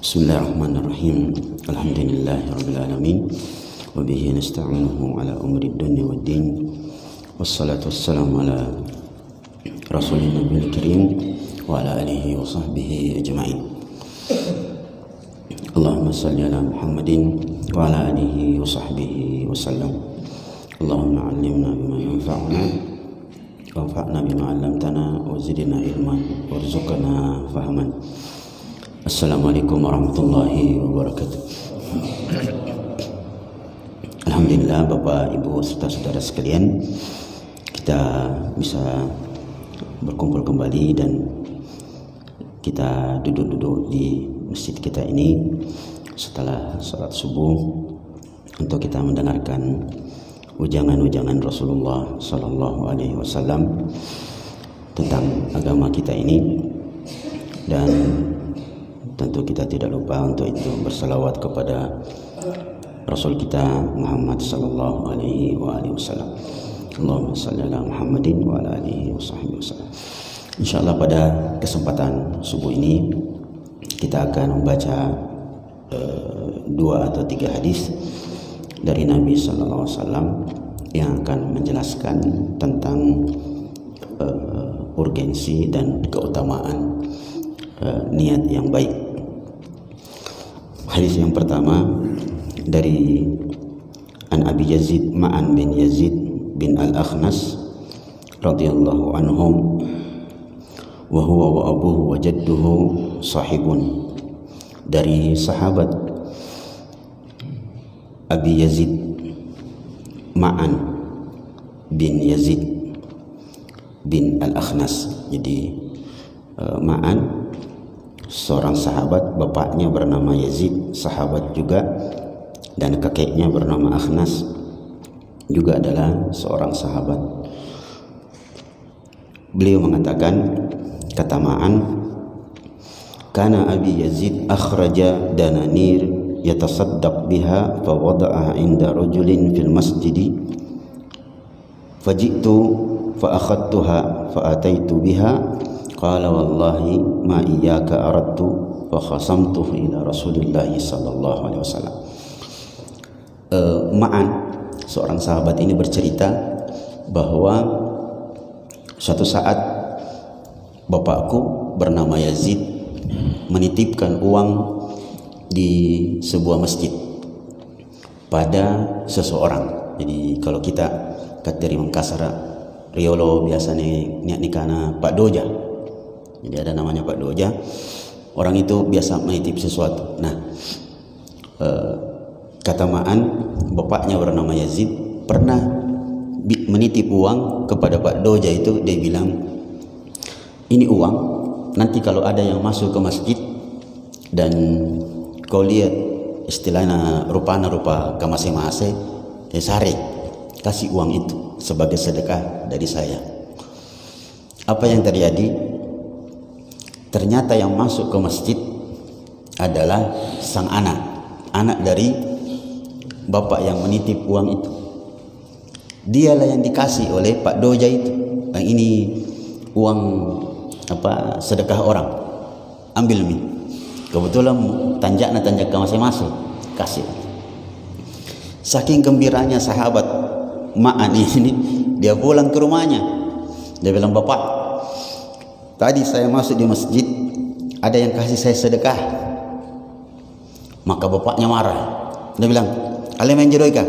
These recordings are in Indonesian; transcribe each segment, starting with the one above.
Bismillahirrahmanirrahim. Alhamdulillahirabbil alamin. Wa bihi nasta'inuhu ala umri dunya waddin. Wassalatu wassalamu ala rasulil nabiyil karim wa ala alihi wa sahbihi ajma'in. Allahumma salli ala Muhammadin wa ala alihi wa sahbihi wa sallam. Allahumma 'allimna bima yanfa'una wanfa'na bima 'allamtana wa zidna ilman warzuqna fahman. Assalamualaikum warahmatullahi wabarakatuh. Alhamdulillah Bapak Ibu serta saudara sekalian, kita bisa berkumpul kembali dan kita duduk-duduk di masjid kita ini setelah salat subuh untuk kita mendengarkan ujangan-ujangan Rasulullah sallallahu alaihi wasallam tentang agama kita ini. Dan tentu kita tidak lupa untuk itu bersalawat kepada Rasul kita Muhammad sallallahu alaihi wasallam. Allahumma salli ala Muhammadin wa ala alihi wasallam. Insyaallah pada kesempatan subuh ini kita akan membaca 2 atau 3 hadis dari Nabi sallallahu alaihi wasallam yang akan menjelaskan tentang urgensi dan keutamaan niat yang baik. Hadis yang pertama dari An Abi Yazid Ma'an bin Yazid bin Al-Akhnas radhiyallahu anhum wa huwa wa abuhu wa jadduhu sahibun. Dari sahabat Abi Yazid Ma'an bin Yazid bin Al-Akhnas. Jadi Ma'an seorang sahabat, bapaknya bernama Yazid, sahabat juga, dan kakeknya bernama Akhnas, juga adalah seorang sahabat. Beliau mengatakan, kata Ma'an, kana Abi Yazid akhraja dananir yatasaddaq biha fa wada'aha inda rajulin fil masjidi faji'tu fa akhadtuha fa ataitu biha qala wallahi ma iyyaka aradtu fa khasamtuhu ila Rasulillah sallallahu alaihi wasallam. Ma'an, seorang sahabat ini bercerita bahwa suatu saat bapakku bernama Yazid menitipkan uang di sebuah masjid pada seseorang. Jadi kalau kita dari Makassar Riolo biasanya niat nikana Pak Doja. Jadi ada namanya Pak Doja. Orang itu biasa menitip sesuatu. Nah, kata Ma'an, bapaknya bernama Yazid pernah menitip uang kepada Pak Doja itu. Dia bilang, ini uang, nanti kalau ada yang masuk ke masjid dan kau lihat istilahnya rupa ke masing-masing, sare, kasih uang itu sebagai sedekah dari saya. Apa yang terjadi? Ternyata yang masuk ke masjid adalah sang anak dari bapak yang menitip uang itu. Dialah yang dikasih oleh Pak Doja itu. Ini uang sedekah orang, ambil mi. Kebetulan tanjak ke masing-masing, kasih. Saking gembiranya sahabat Ma'an ini, dia pulang ke rumahnya. Dia bilang, bapak, tadi saya masuk di masjid, ada yang kasih saya sedekah. Maka bapaknya marah. Dia bilang, alim yang jeroika,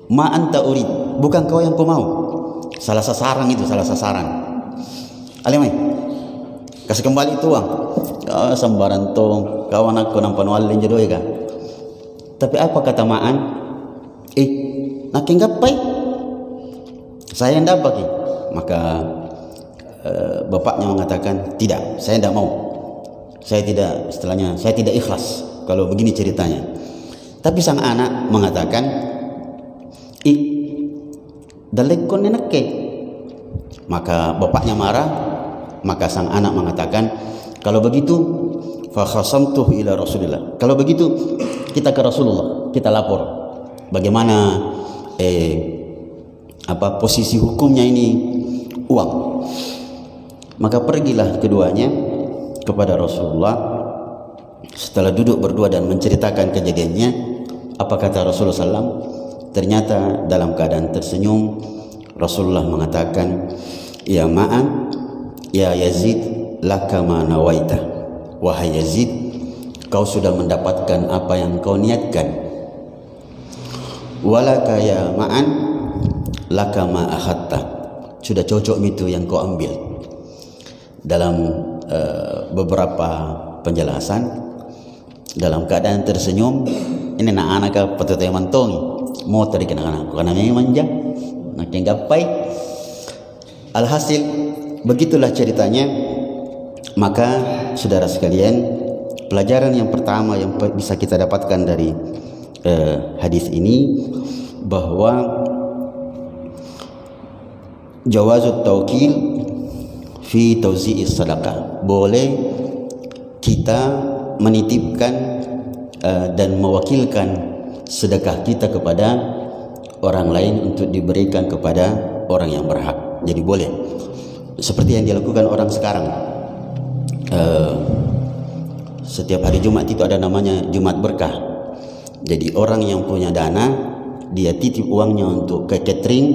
ma anta urid, bukan kau yang ku mau. Salah sasaran. Alim, kasih kembali itu uang. Sembaran tong, kawan aku nampan walin jeroika. Tapi apa kata Ma'an? Nak gapai, saya ndak bagi. Maka bapaknya mengatakan, tidak, saya tidak mau. Saya tidak ikhlas kalau begini ceritanya. Tapi sang anak mengatakan, dalekon enake. Maka bapaknya marah. Maka sang anak mengatakan, kalau begitu fa khasamtuhu ila Rasulillah. Kalau begitu kita ke Rasulullah, kita lapor bagaimana posisi hukumnya ini uang. Maka pergilah keduanya kepada Rasulullah setelah duduk berdua dan menceritakan kejadiannya, apa kata Rasulullah SAW? Ternyata dalam keadaan tersenyum, Rasulullah mengatakan, ya Ma'an, ya Yazid, laka ma nawaita. Wahai Yazid, kau sudah mendapatkan apa yang kau niatkan. Walaka ya Ma'an, laka ma akhadta. Sudah cocok itu yang kau ambil. Dalam beberapa penjelasan, dalam keadaan tersenyum, ini anak-anak patut mantongi motor di anak-anak karena memang manja nak yang gapai. Alhasil begitulah ceritanya. Maka saudara sekalian, pelajaran yang pertama yang bisa kita dapatkan dari hadis ini, bahwa jawazut taukil fi tauzi'is sadaqah, boleh kita menitipkan dan mewakilkan sedekah kita kepada orang lain untuk diberikan kepada orang yang berhak. Jadi boleh, seperti yang dilakukan orang sekarang. Setiap hari Jumat itu ada namanya Jumat Berkah. Jadi orang yang punya dana, dia titip uangnya untuk ke catering,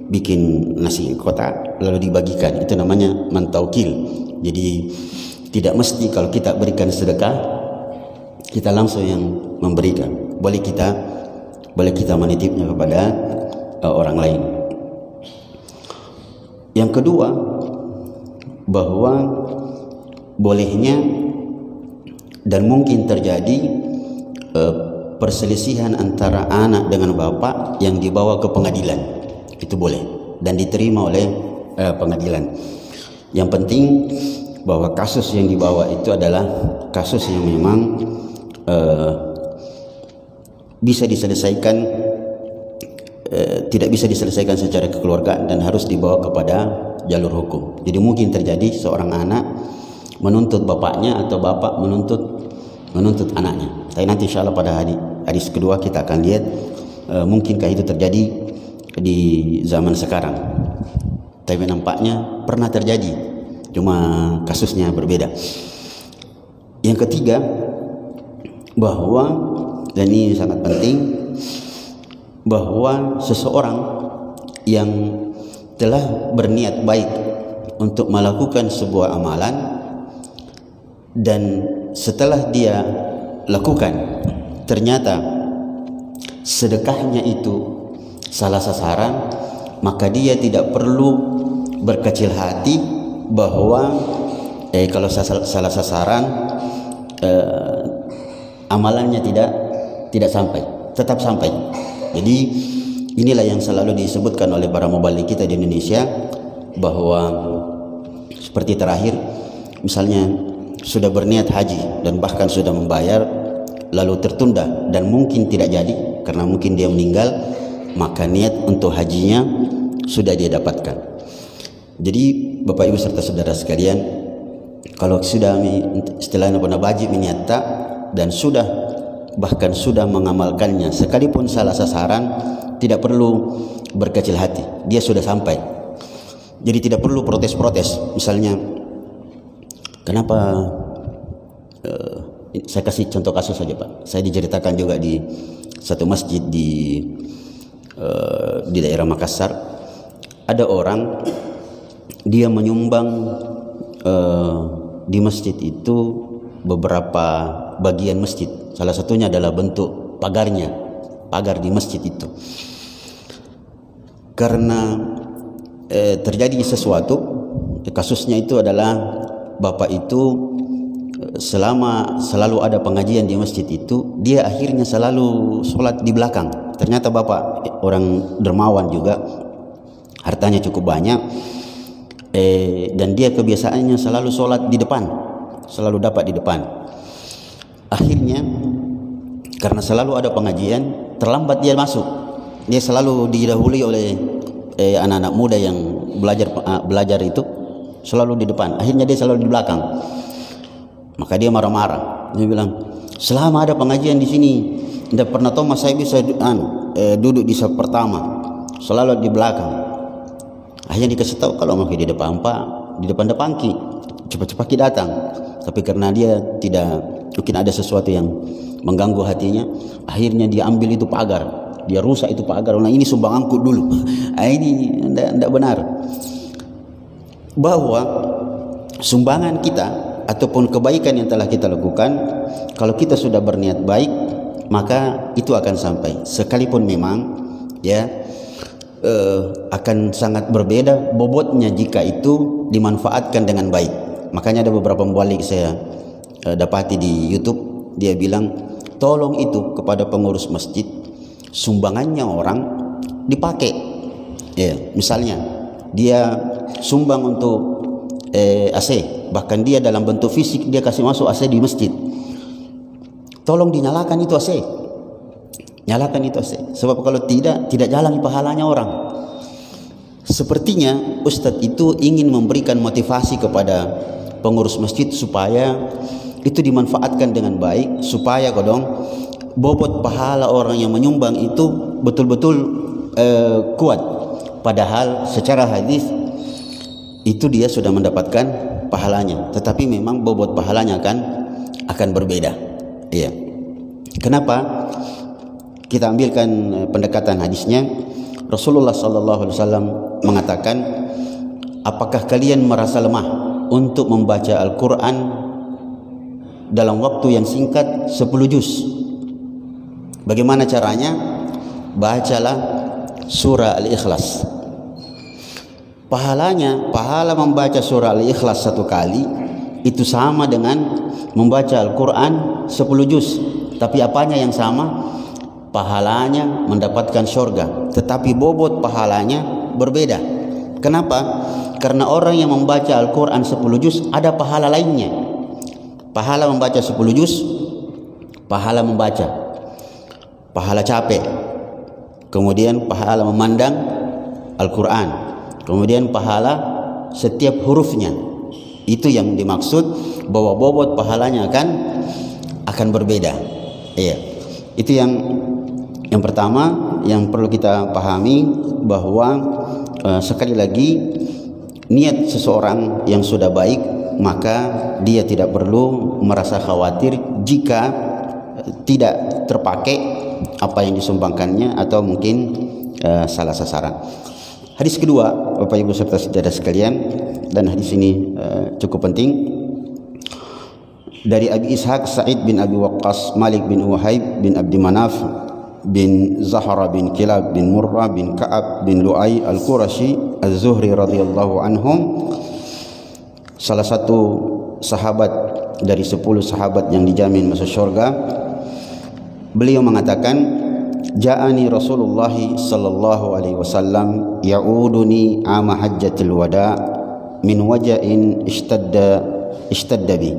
bikin nasi kotak lalu dibagikan. Itu namanya mantaukil. Jadi tidak mesti kalau kita berikan sedekah kita langsung yang memberikan. Boleh kita menitipnya kepada orang lain. Yang kedua, bahwa bolehnya dan mungkin terjadi perselisihan antara anak dengan bapak yang dibawa ke pengadilan. Itu boleh dan diterima oleh pengadilan. Yang penting bahwa kasus yang dibawa itu adalah kasus yang memang bisa diselesaikan, tidak bisa diselesaikan secara kekeluargaan dan harus dibawa kepada jalur hukum. Jadi mungkin terjadi seorang anak menuntut bapaknya atau bapak menuntut anaknya. Tapi nanti insya Allah pada hadis kedua kita akan lihat mungkinkah itu terjadi di zaman sekarang. Tapi nampaknya pernah terjadi, cuma kasusnya berbeda. Yang ketiga, bahwa, dan ini sangat penting, bahwa seseorang yang telah berniat baik untuk melakukan sebuah amalan dan setelah dia lakukan ternyata sedekahnya itu salah sasaran, maka dia tidak perlu berkecil hati bahwa kalau salah sasaran amalannya tidak sampai, tetap sampai. Jadi inilah yang selalu disebutkan oleh para mubalik kita di Indonesia, bahwa seperti terakhir misalnya sudah berniat haji dan bahkan sudah membayar lalu tertunda dan mungkin tidak jadi karena mungkin dia meninggal, maka niat untuk hajinya sudah dia dapatkan. Jadi Bapak Ibu serta saudara sekalian, kalau sudah istilahnya pernah wajib menyata dan bahkan sudah mengamalkannya sekalipun salah sasaran, tidak perlu berkecil hati, dia sudah sampai. Jadi tidak perlu protes-protes. Misalnya kenapa saya kasih contoh kasus saja Pak. Saya diceritakan juga di satu masjid di daerah Makassar, ada orang dia menyumbang di masjid itu beberapa bagian masjid. Salah satunya adalah bentuk pagar di masjid itu. Karena terjadi sesuatu, kasusnya itu adalah bapak itu selalu ada pengajian di masjid itu, dia akhirnya selalu sholat di belakang. Ternyata bapak orang dermawan juga, hartanya cukup banyak, dan dia kebiasaannya selalu sholat di depan, selalu dapat di depan. Akhirnya karena selalu ada pengajian, terlambat dia masuk. Dia selalu didahului oleh anak-anak muda yang belajar itu, selalu di depan. Akhirnya dia selalu di belakang. Maka dia marah-marah. Dia bilang, selama ada pengajian di sini, tidak pernah tahu mas saya bisa duduk di saf pertama, selalu di belakang. Akhirnya dikasih tahu kalau mau di depan Pak, di depan ki, cepat-cepat ki datang. Tapi karena dia tidak mungkin ada sesuatu yang mengganggu hatinya, akhirnya dia ambil itu pagar, dia rusak itu pagar. Nah, ini sumbanganku dulu. Ini tidak benar. Bahwa sumbangan kita ataupun kebaikan yang telah kita lakukan, kalau kita sudah berniat baik, maka itu akan sampai. Sekalipun memang akan sangat berbeda bobotnya jika itu dimanfaatkan dengan baik. Makanya ada beberapa mubalik saya dapati di YouTube, dia bilang tolong itu kepada pengurus masjid, sumbangannya orang dipakai. Misalnya dia sumbang untuk AC, bahkan dia dalam bentuk fisik dia kasih masuk AC di masjid, tolong dinyalakan itu AC, nyalakan itu AC, sebab kalau tidak jalan pahalanya orang. Sepertinya Ustadz itu ingin memberikan motivasi kepada pengurus masjid supaya itu dimanfaatkan dengan baik, supaya bobot pahala orang yang menyumbang itu betul-betul kuat. Padahal secara hadis itu dia sudah mendapatkan pahalanya, tetapi memang bobot pahalanya akan berbeda. Iya. Kenapa? Kita ambilkan pendekatan hadisnya. Rasulullah sallallahu alaihi wasallam mengatakan, apakah kalian merasa lemah untuk membaca Al-Quran dalam waktu yang singkat 10 juz? Bagaimana caranya? Bacalah surah Al-Ikhlas. Pahala membaca surah Al-Ikhlas 1 kali itu sama dengan membaca Al-Quran 10 juz. Tapi apanya yang sama? Pahalanya mendapatkan surga, tetapi bobot pahalanya berbeda. Kenapa? Karena orang yang membaca Al-Quran 10 juz ada pahala lainnya. Pahala membaca 10 juz, pahala membaca, pahala capek, kemudian pahala memandang Al-Quran, kemudian pahala setiap hurufnya. Itu yang dimaksud bahwa bobot pahalanya akan berbeda. Iya. Itu yang pertama yang perlu kita pahami, bahwa sekali lagi niat seseorang yang sudah baik, maka dia tidak perlu merasa khawatir jika tidak terpakai apa yang disumbangkannya atau mungkin salah sasaran. Hadis kedua, Bapak Ibu serta saudara sekalian, dan hadis ini cukup penting, dari Abi Ishaq Sa'id bin Abi Waqqas, Malik bin Uhaib bin Abdi Manaf bin Zahra bin Kilab bin Murrah bin Ka'ab bin Lu'ay Al-Qurashi Az-Zuhri radhiyallahu anhum, salah satu sahabat dari 10 sahabat yang dijamin masuk surga. Beliau mengatakan, ja'ani Rasulullah sallallahu alaihi wasallam ya'uduni ama hajjatil wada min waja'in ishtadda bi.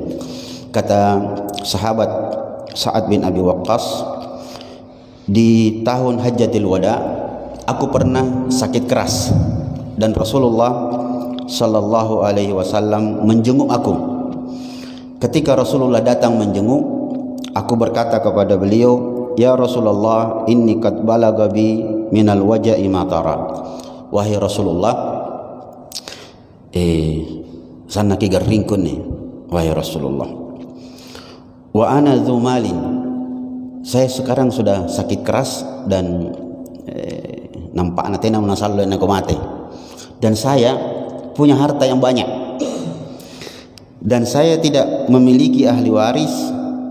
Kata sahabat Sa'ad bin Abi Waqqas, di tahun Hajjatul Wada aku pernah sakit keras dan Rasulullah sallallahu alaihi wasallam menjenguk aku. Ketika Rasulullah datang menjenguk, aku berkata kepada beliau, ya Rasulullah, inni qad balagha bi minal waja'i ma tara. Wahai Rasulullah, sana ki garringkun nih, wahai Rasulullah. Wa ana dzu malin, saya sekarang sudah sakit keras dan nampak natena menasallu dan aku mati, dan saya punya harta yang banyak, dan saya tidak memiliki ahli waris,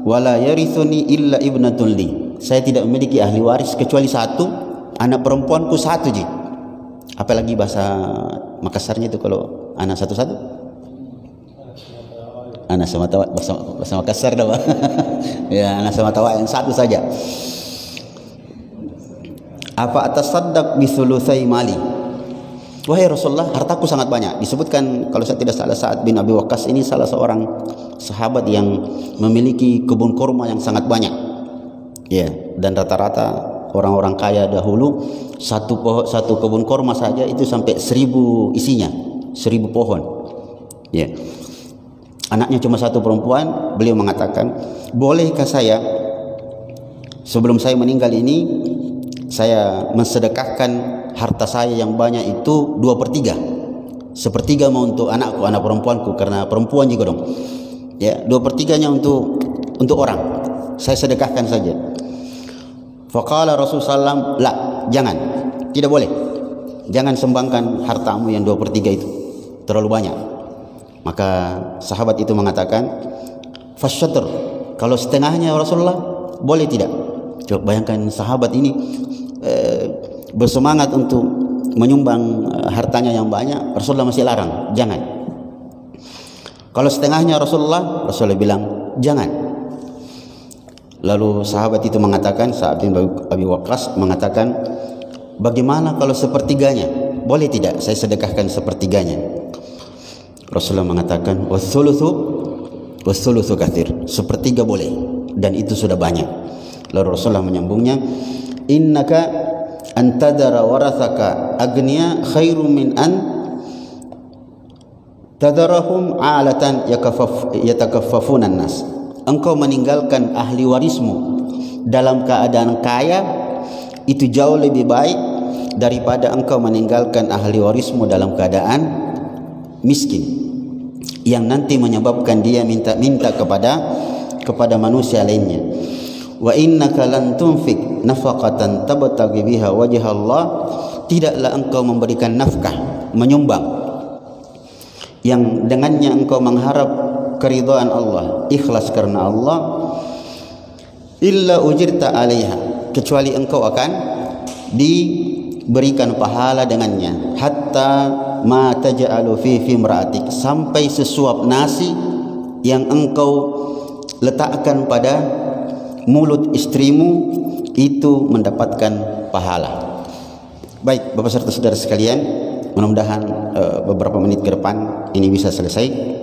wala yarithuni illa ibnatul li, saya tidak memiliki ahli waris kecuali satu, anak perempuanku satu je. Apalagi bahasa Makassarnya itu kalau anak satu-satu, anak semata bahasa Makassar dah. Ya, anak semata yang satu saja. Apa atasaddaq bi thulutsai mali? Wahai Rasulullah, hartaku sangat banyak. Disebutkan kalau saya tidak salah Sa'ad bin Abi Waqqas ini salah seorang sahabat yang memiliki kebun kurma yang sangat banyak. Ya, dan rata-rata orang-orang kaya dahulu satu kebun kurma saja itu sampai 1000 isinya, 1000 pohon. Ya. Anaknya cuma satu perempuan. Beliau mengatakan, bolehkah saya sebelum saya meninggal ini, saya mensedekahkan harta saya yang banyak itu 2/3. 1/3 mau untuk anakku, anak perempuanku, karena perempuan juga dong. Ya, 2/3-nya untuk untuk orang. Saya sedekahkan saja. Faqala Rasulullah SAW, la, jangan, tidak boleh. Jangan sumbangkan hartamu yang 2/3 itu, terlalu banyak. Maka sahabat itu mengatakan, fasyatr, kalau setengahnya Rasulullah, boleh tidak? Coba bayangkan sahabat ini bersemangat untuk menyumbang hartanya yang banyak, Rasulullah masih larang, jangan. Kalau setengahnya Rasulullah bilang jangan. Lalu sahabat itu mengatakan, Sa'ad bin Abi Waqqas mengatakan, bagaimana kalau sepertiganya? Boleh tidak saya sedekahkan sepertiganya? Rasulullah mengatakan, wathuluthu katsir, sepertiga boleh, dan itu sudah banyak. Lalu Rasulullah menyambungnya, innaka antadara warathaka agniya khairum min an tadarahum alatan yatakaffafunan nas. Engkau meninggalkan ahli warismu dalam keadaan kaya, itu jauh lebih baik daripada engkau meninggalkan ahli warismu dalam keadaan miskin, yang nanti menyebabkan dia minta-minta kepada manusia lainnya. Wa innaka lan tunfik nafaqatan tabtaghi biha wajha Allah, tidaklah engkau memberikan nafkah, menyumbang, yang dengannya engkau mengharap keridhaan Allah, ikhlas karena Allah, illa ujirta alaiha, kecuali engkau akan diberikan pahala dengannya, hatta ma taj'alu fi imra'atik, sampai sesuap nasi yang engkau letakkan pada mulut istrimu itu mendapatkan pahala. Baik, Bapak serta saudara sekalian, mudah-mudahan beberapa menit ke depan ini bisa selesai.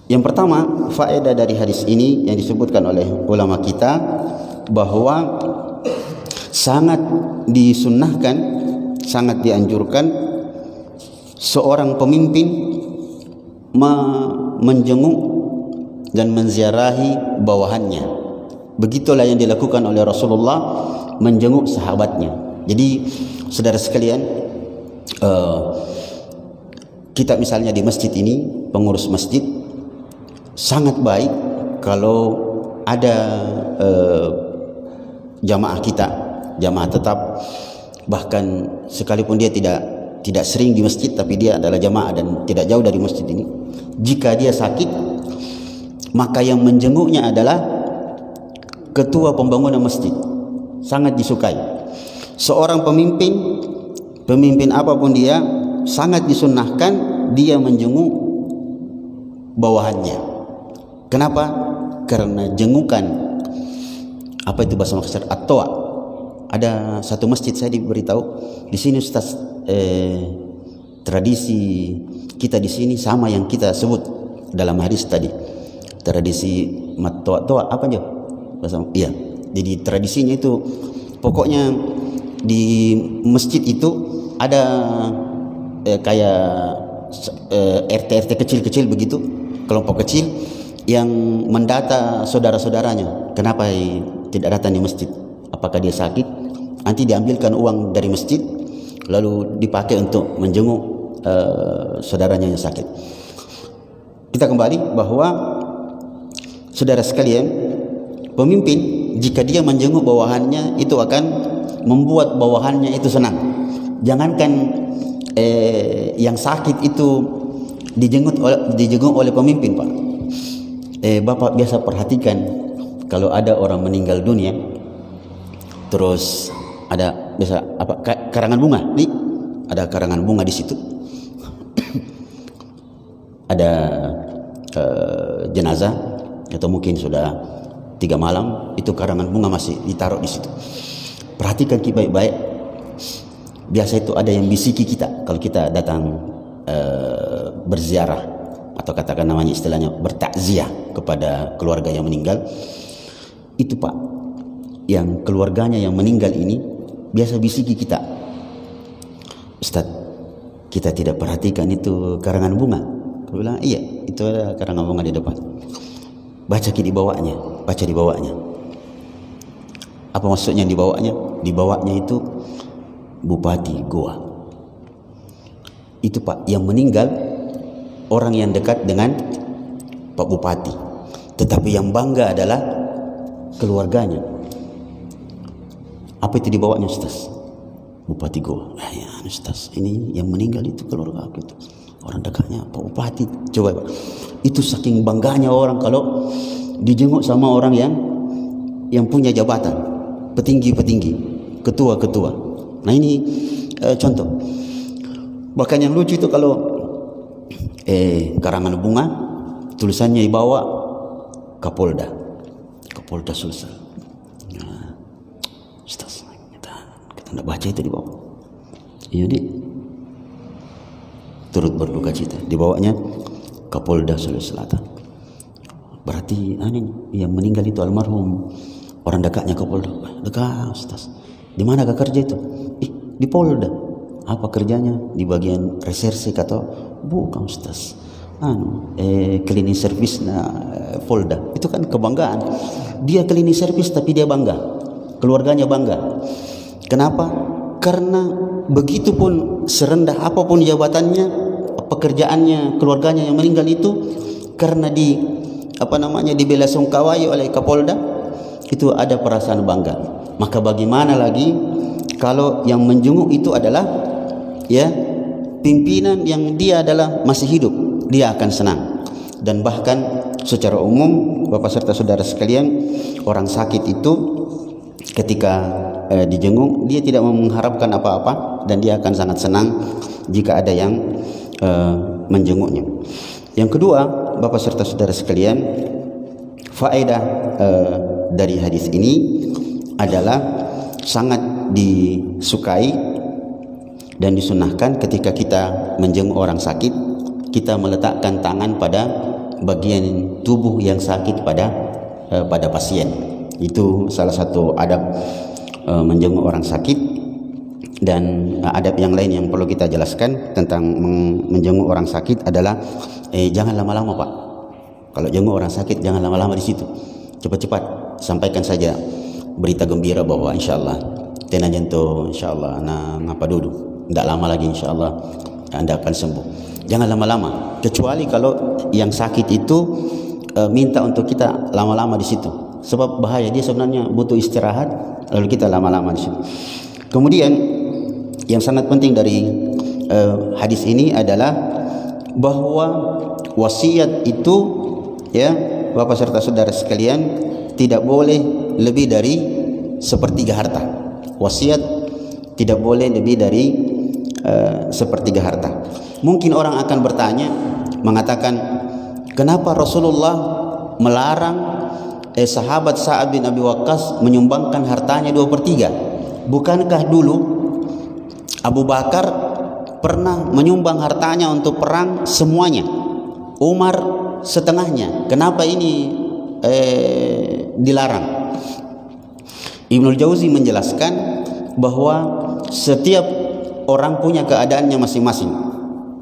Yang pertama, faedah dari hadis ini yang disebutkan oleh ulama kita, bahwa sangat disunnahkan, sangat dianjurkan seorang pemimpin menjenguk dan menziarahi bawahannya. Begitulah yang dilakukan oleh Rasulullah, menjenguk sahabatnya. Jadi saudara sekalian, kita misalnya di masjid ini, pengurus masjid, sangat baik kalau ada jamaah kita, jamaah tetap, bahkan sekalipun dia tidak sering di masjid, tapi dia adalah jamaah dan tidak jauh dari masjid ini. Jika dia sakit, maka yang menjenguknya adalah ketua pembangunan masjid. Sangat disukai. Seorang pemimpin apapun dia, sangat disunnahkan dia menjenguk bawahannya. Kenapa? Karena jengukan, apa itu bahasa Makassar, at-toa. Ada satu masjid saya diberitahu di sini, Ustaz, tradisi kita di sini sama yang kita sebut dalam hadis tadi, tradisi mat-toa apa aja? Iya. Jadi tradisinya itu pokoknya di masjid itu ada kayak RT kecil-kecil begitu, kelompok kecil yang mendata saudara-saudaranya. Kenapa tidak datang di masjid? Apakah dia sakit? Nanti diambilkan uang dari masjid lalu dipakai untuk menjenguk saudaranya yang sakit. Kita kembali bahwa saudara sekalian, pemimpin jika dia menjenguk bawahannya itu akan membuat bawahannya itu senang. Jangankan yang sakit itu dijenguk oleh pemimpin, Pak. Bapak biasa perhatikan kalau ada orang meninggal dunia, terus ada biasa apa karangan bunga, nih ada karangan bunga di situ, ada jenazah atau mungkin sudah 3 malam, itu karangan bunga masih ditaruh di situ. Perhatikan baik-baik. Biasa itu ada yang bisiki kita kalau kita datang berziarah, atau katakan namanya istilahnya bertakziah kepada keluarga yang meninggal. Itu Pak, yang keluarganya yang meninggal ini biasa bisiki kita, Ustaz, kita tidak perhatikan itu karangan bunga. Aku bilang iya, itu ada karangan bunga di depan. Baca di bawahnya. Apa maksudnya di bawahnya? Di bawahnya itu Bupati Goa. Itu Pak, yang meninggal orang yang dekat dengan Pak Bupati. Tetapi yang bangga adalah keluarganya. Apa itu dibawanya, Ustaz? Bupati Goa. Ya Ustaz, ini yang meninggal itu keluarga aku itu. Orang dekatnya Pak Bupati. Coba Pak. Itu saking bangganya orang kalau dijenguk sama orang yang punya jabatan, petinggi-petinggi, ketua-ketua. Nah ini contoh. Bahkan yang lucu itu kalau karangan bunga tulisannya dibawa Kapolda Sulsel. Nah, Ustaz, kita tidak baca itu di bawah. Jadi turut berduka cita. Dibawanya Kapolda Sulawesi Selatan. Berarti yang meninggal itu almarhum orang dekatnya Kapolda. Dekat, Ustaz. Di mana kerja itu? Di Polda. Apa kerjanya? Di bagian reserse kata? Bukan, Ustaz. Cleaning service Polda. Itu kan kebanggaan. Dia cleaning service tapi dia bangga. Keluarganya bangga. Kenapa? Karena begitupun serendah apapun jabatannya, pekerjaannya, keluarganya yang meninggal itu, karena dibelasungkawai oleh Kapolda, itu ada perasaan bangga. Maka bagaimana lagi kalau yang menjenguk itu adalah pimpinan yang dia adalah masih hidup, dia akan senang. Dan bahkan secara umum Bapak serta saudara sekalian, orang sakit itu ketika dijenguk, dia tidak mengharapkan apa-apa dan dia akan sangat senang jika ada yang menjenguknya. Yang kedua, Bapak serta saudara sekalian, faedah dari hadis ini adalah sangat disukai dan disunahkan ketika kita menjenguk orang sakit, kita meletakkan tangan pada bagian tubuh yang sakit pada pasien. Itu salah satu adab menjenguk orang sakit. Dan adab yang lain yang perlu kita jelaskan tentang menjenguk orang sakit adalah jangan lama-lama, Pak. Kalau jenguk orang sakit jangan lama-lama di situ. Cepat-cepat sampaikan saja berita gembira bahwa insyaallah tena jantung insyaallah ngapa dulu. Tidak lama lagi insyaallah Anda akan sembuh. Jangan lama-lama, kecuali kalau yang sakit itu minta untuk kita lama-lama di situ. Sebab bahaya, dia sebenarnya butuh istirahat lalu kita lama-lama di situ. Kemudian yang sangat penting dari hadis ini adalah bahwa wasiat itu, Bapak serta saudara sekalian, tidak boleh lebih dari sepertiga harta. Wasiat tidak boleh lebih dari sepertiga harta. Mungkin orang akan bertanya, mengatakan, kenapa Rasulullah melarang sahabat Sa'ad bin Abi Waqqas menyumbangkan hartanya 2/3? Bukankah dulu Abu Bakar pernah menyumbang hartanya untuk perang semuanya, Umar setengahnya? Kenapa ini dilarang? Ibnul Jauzi menjelaskan bahwa setiap orang punya keadaannya masing-masing.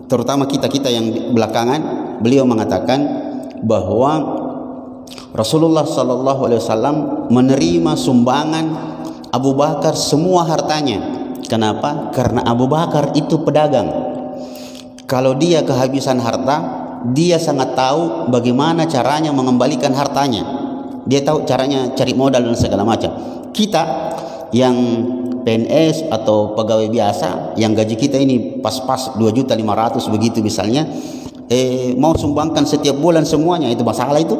Terutama kita yang belakangan, beliau mengatakan bahwa Rasulullah SAW menerima sumbangan Abu Bakar semua hartanya. Kenapa? Karena Abu Bakar itu pedagang. Kalau dia kehabisan harta, dia sangat tahu bagaimana caranya mengembalikan hartanya. Dia tahu caranya cari modal dan segala macam. Kita yang PNS atau pegawai biasa, yang gaji kita ini pas-pas 2.500.000 begitu misalnya, mau sumbangkan setiap bulan semuanya, itu masalah itu?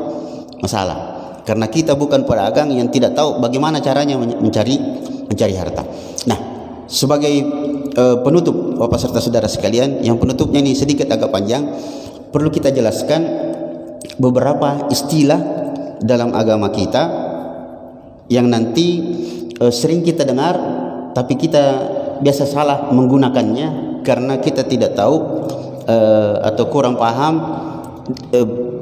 Masalah. Karena kita bukan pedagang yang tidak tahu bagaimana caranya mencari harta. Nah, sebagai penutup Bapak serta saudara sekalian, yang penutupnya ini sedikit agak panjang, perlu kita jelaskan beberapa istilah dalam agama kita yang nanti sering kita dengar tapi kita biasa salah menggunakannya karena kita tidak tahu atau kurang paham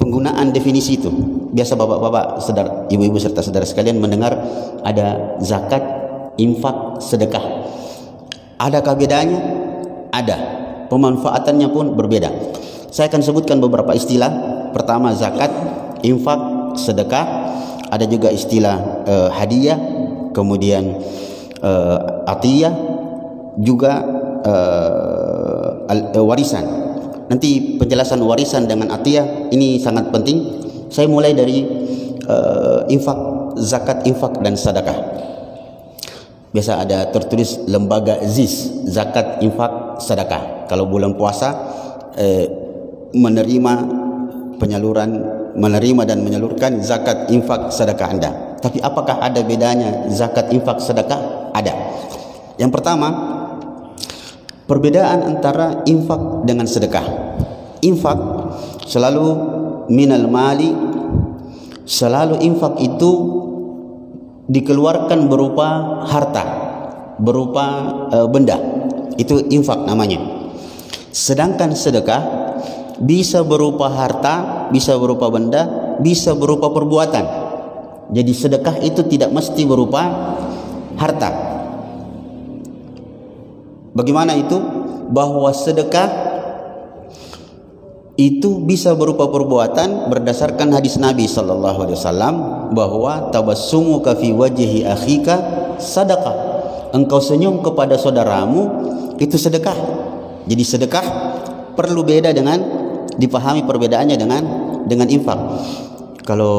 penggunaan definisi itu. Biasa bapak-bapak, ibu-ibu serta saudara sekalian mendengar ada zakat, infak, sedekah. Adakah bedanya? Ada. Pemanfaatannya pun berbeda. Saya akan sebutkan beberapa istilah. Pertama zakat, infak, sedekah. Ada juga istilah hadiah, kemudian atiyah, juga warisan. Nanti penjelasan warisan dengan atiyah ini sangat penting. Saya mulai dari infak, zakat, infak dan sedekah. Biasa ada tertulis lembaga ZIS, zakat, infak, sedekah. Kalau bulan puasa menerima dan menyalurkan zakat, infak, sedekah Anda. Tapi apakah ada bedanya zakat, infak, sedekah? Ada. Yang pertama, perbedaan antara infak dengan sedekah. Infak selalu minal mali, selalu infak itu dikeluarkan berupa harta, berupa benda. Itu infak namanya. Sedangkan sedekah bisa berupa harta, bisa berupa benda, bisa berupa perbuatan. Jadi sedekah itu tidak mesti berupa harta. Bagaimana itu? Bahwa sedekah itu bisa berupa perbuatan berdasarkan hadis Nabi sallallahu alaihi wasallam bahwa tabassumuka fi wajhi akhika sadaqah. Engkau senyum kepada saudaramu itu sedekah. Jadi sedekah perlu beda dengan dipahami perbedaannya dengan infak. Kalau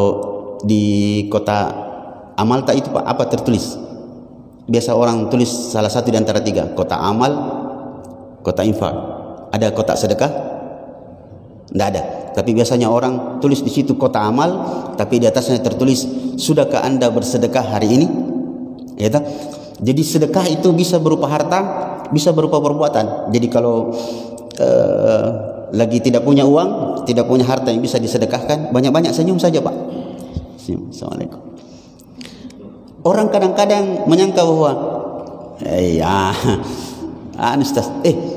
di kota Amalta itu Pak, apa tertulis? Biasa orang tulis salah satu di antara tiga, kota amal, kota infak. Ada kota sedekah? Tidak ada. Tapi biasanya orang tulis di situ kota amal, tapi di atasnya tertulis, sudahkah Anda bersedekah hari ini? Ya, jadi sedekah itu bisa berupa harta, bisa berupa perbuatan. Jadi kalau lagi tidak punya uang, tidak punya harta yang bisa disedekahkan, banyak-banyak senyum saja Pak. Senyum. Assalamualaikum. Orang kadang-kadang menyangka bahwa Ustaz,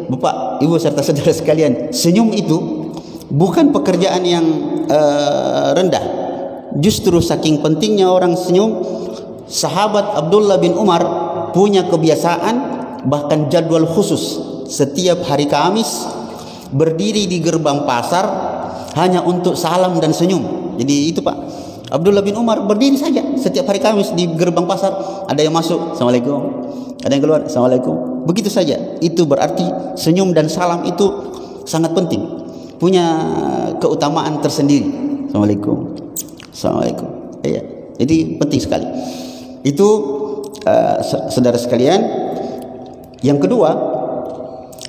Bapak, Ibu serta saudara sekalian, senyum itu bukan pekerjaan yang rendah. Justru saking pentingnya orang senyum, sahabat Abdullah bin Umar punya kebiasaan, bahkan jadwal khusus, setiap hari Kamis berdiri di gerbang pasar hanya untuk salam dan senyum. Jadi itu Pak, Abdullah bin Umar berdiri saja setiap hari Kamis di gerbang pasar. Ada yang masuk, Assalamualaikum. Ada yang keluar, Assalamualaikum. Begitu saja. Itu berarti senyum dan salam itu sangat penting, punya keutamaan tersendiri. Assalamualaikum. Assalamualaikum. Iya. Jadi penting sekali. Itu saudara sekalian. Yang kedua,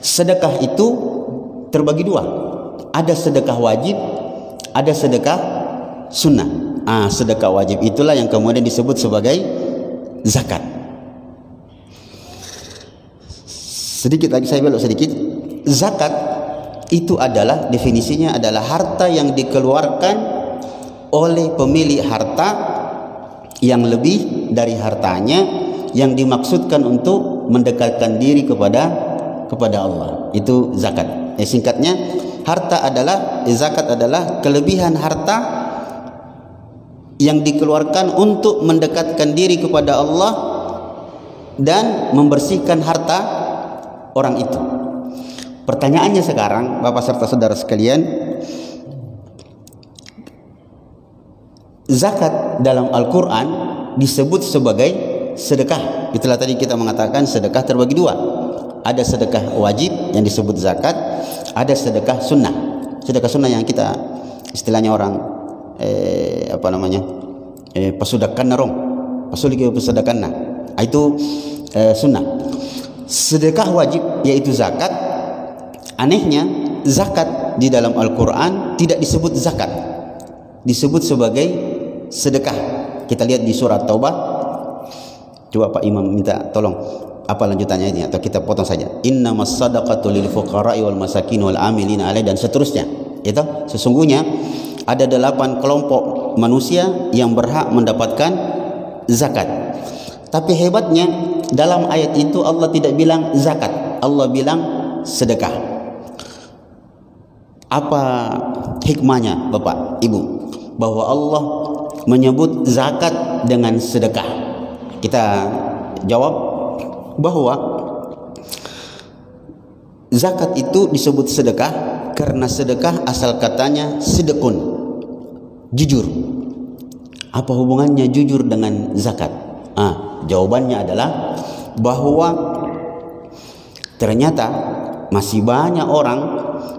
sedekah itu terbagi dua. Ada sedekah wajib, ada sedekah sunnah. Sedekah wajib itulah yang kemudian disebut sebagai zakat. Sedikit lagi saya belok sedikit. Zakat itu adalah, definisinya adalah harta yang dikeluarkan oleh pemilik harta yang lebih dari hartanya yang dimaksudkan untuk mendekatkan diri kepada Allah. Itu zakat. Singkatnya, zakat adalah kelebihan harta yang dikeluarkan untuk mendekatkan diri kepada Allah dan membersihkan harta orang itu. Pertanyaannya sekarang, Bapak serta saudara sekalian, zakat dalam Al-Quran disebut sebagai sedekah. Itulah tadi kita mengatakan sedekah terbagi dua. Ada sedekah wajib yang disebut zakat, ada sedekah sunnah. Sedekah sunnah yang kita istilahnya orang pasudakan narong, pasudakan nah. Itu sunnah. Sedekah wajib yaitu zakat. Anehnya zakat di dalam Al-Quran tidak disebut zakat, disebut sebagai sedekah. Kita lihat di surat Taubah. Coba Pak Imam minta tolong apa lanjutannya ini, atau kita potong saja. Innamas sadaqatu lil fuqara'i wal masakin wal amilina 'alaiha, dan seterusnya. Itu sesungguhnya ada 8 kelompok manusia yang berhak mendapatkan zakat. Tapi hebatnya dalam ayat itu Allah tidak bilang zakat, Allah bilang sedekah. Apa hikmahnya Bapak Ibu bahwa Allah menyebut zakat dengan sedekah? Kita jawab bahwa zakat itu disebut sedekah karena sedekah asal katanya sidqun, jujur. Apa hubungannya jujur dengan zakat? Jawabannya adalah bahwa ternyata masih banyak orang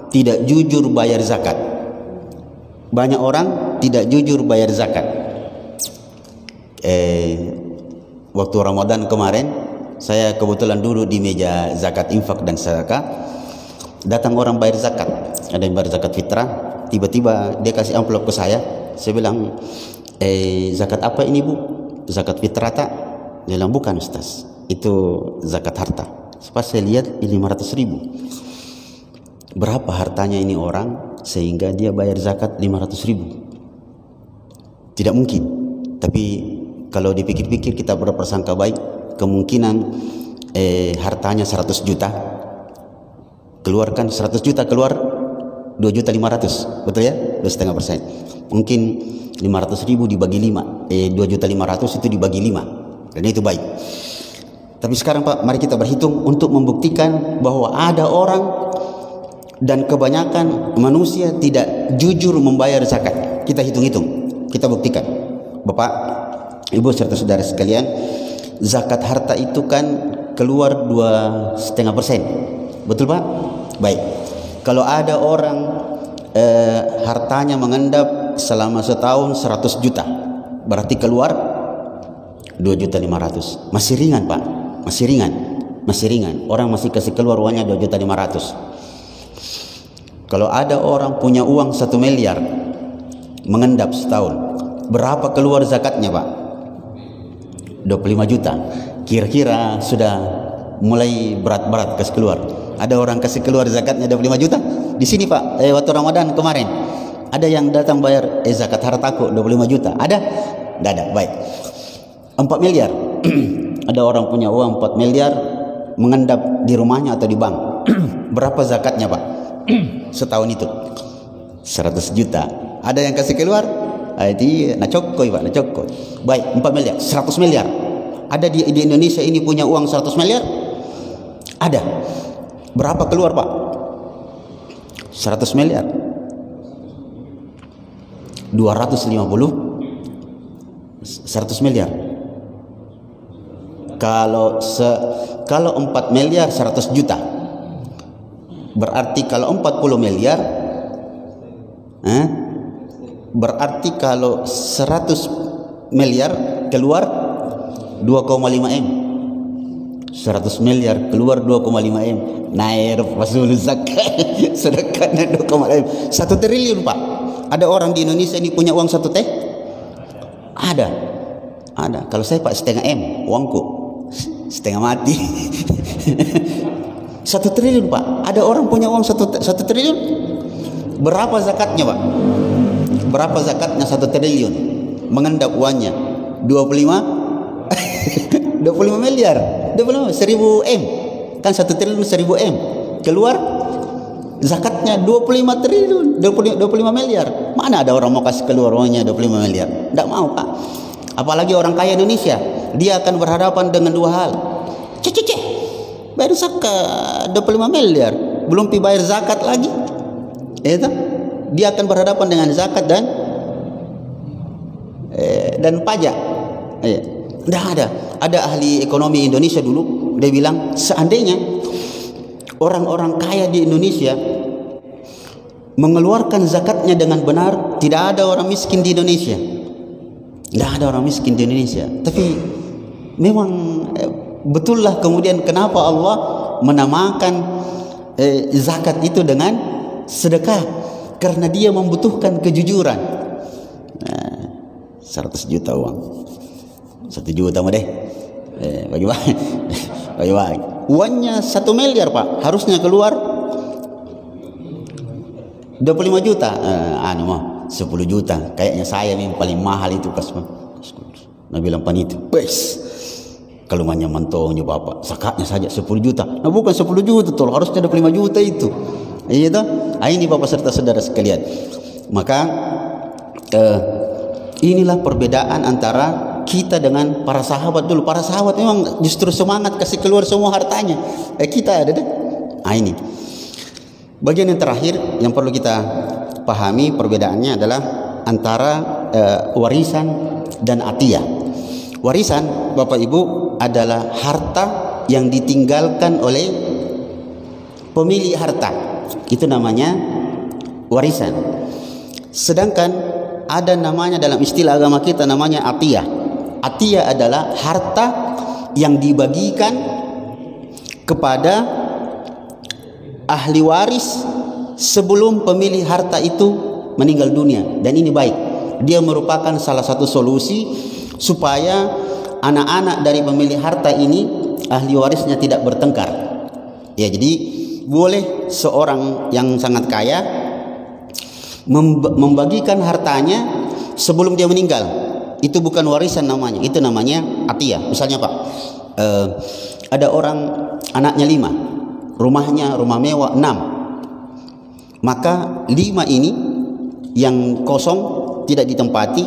tidak jujur bayar zakat. Banyak orang tidak jujur bayar zakat. Waktu Ramadan kemarin, saya kebetulan duduk di meja zakat infak dan sedekah. Datang orang bayar zakat, ada yang bayar zakat fitrah. Tiba-tiba dia kasih amplop ke saya. Saya bilang, zakat apa ini bu? Zakat fitrah tak? Dia bilang, bukan Ustaz, itu zakat harta. Pas saya lihat 500.000. Berapa hartanya ini orang sehingga dia bayar zakat 500.000? Tidak mungkin. Tapi kalau dipikir-pikir, kita berprasangka baik, kemungkinan hartanya 100 juta, keluarkan 100 juta, keluar 2.500.000, betul ya? 2,5%. Mungkin 500.000 dibagi 5, 2.500.000 itu dibagi 5, dan itu baik. Tapi sekarang Pak, mari kita berhitung untuk membuktikan bahwa ada orang dan kebanyakan manusia tidak jujur membayar zakat. Kita hitung-hitung, kita buktikan. Bapak, Ibu serta saudara sekalian, zakat harta itu kan keluar 2,5%. Betul Pak? Baik. Kalau ada orang hartanya mengendap selama setahun 100 juta, berarti keluar 2.500.000. Masih ringan Pak, masih ringan. Orang masih kasih keluar uangnya 2.500.000. Kalau ada orang punya uang 1 miliar mengendap setahun, berapa keluar zakatnya Pak? 25 juta. Kira-kira sudah mulai berat-berat kasih keluar. Ada orang kasih keluar zakatnya 25 juta? Di sini Pak, waktu Ramadan kemarin, ada yang datang bayar zakat hartaku 25 juta. Ada? Tidak ada. Baik. 4 miliar. Ada orang punya uang 4 miliar mengendap di rumahnya atau di bank. Berapa zakatnya Pak? Setahun itu 100 juta. Ada yang kasih keluar? Itu nak cokoi Pak, nak cokoi. Baik, 4 miliar, 100 miliar. Ada di Indonesia ini punya uang 100 miliar? Ada. Berapa keluar Pak? 100 miliar 250 100 miliar. Kalau 4 miliar 100 juta. Berarti kalau 40 miliar, berarti kalau 100 miliar keluar 2,5 M. 100 miliar keluar 2,5 M. Nair fasul zakat sedekahnya 2,5 M. 1 triliun Pak. Ada orang di Indonesia ini punya uang 1 T? Ada. Kalau saya Pak setengah M uangku, setengah mati. 1 triliun Pak. Ada orang punya uang 1 triliun. Berapa zakatnya Pak? Berapa zakatnya 1 triliun? Mengendap uangnya 25 miliar. 1000 M. Kan 1 triliun 1000 M. Keluar zakatnya 25 triliun, 25 miliar. Mana ada orang mau kasih keluar uangnya 25 miliar? Tidak mau Pak. Apalagi orang kaya Indonesia, dia akan berhadapan dengan 2 hal. Bayar zakat 25 miliar, belum pi bayar zakat lagi. Dia akan berhadapan dengan zakat dan pajak. Tidak ada. Ada ahli ekonomi Indonesia dulu, dia bilang seandainya orang-orang kaya di Indonesia mengeluarkan zakatnya dengan benar, tidak ada orang miskin di Indonesia. Tidak ada orang miskin di Indonesia. Tapi memang betullah kemudian kenapa Allah menamakan zakat itu dengan sedekah, karena dia membutuhkan kejujuran. 100 juta uang, 1 juta mah deh, bagaimana? Uangnya 1 miliar Pak, harusnya keluar 25 juta. 10 juta. Kayaknya saya yang paling mahal itu kasman. Nah bilang pan itu, bes. Kalau banyak mantongnya Bapak, zakatnya saja 10 juta. Nah bukan 10 juta tol, harusnya 25 juta itu. Iya toh? Ini Bapak serta saudara sekalian. Maka inilah perbedaan antara kita dengan para sahabat dulu. Para sahabat memang justru semangat kasih keluar semua hartanya. Kita ada deh. Ini bagian yang terakhir yang perlu kita pahami, perbedaannya adalah antara warisan dan atiyah. Warisan Bapak Ibu adalah harta yang ditinggalkan oleh pemilik harta. Itu namanya warisan. Sedangkan ada namanya dalam istilah agama kita namanya atiyah. Atiyah adalah harta yang dibagikan kepada ahli waris sebelum pemilik harta itu meninggal dunia. Dan ini baik. Dia merupakan salah satu solusi supaya anak-anak dari pemilik harta ini ahli warisnya tidak bertengkar. Ya, jadi boleh seorang yang sangat kaya membagikan hartanya sebelum dia meninggal. Itu bukan warisan namanya, itu namanya atiyah. Misalnya Pak, ada orang anaknya 5, rumahnya rumah mewah 6, maka 5 ini yang kosong tidak ditempati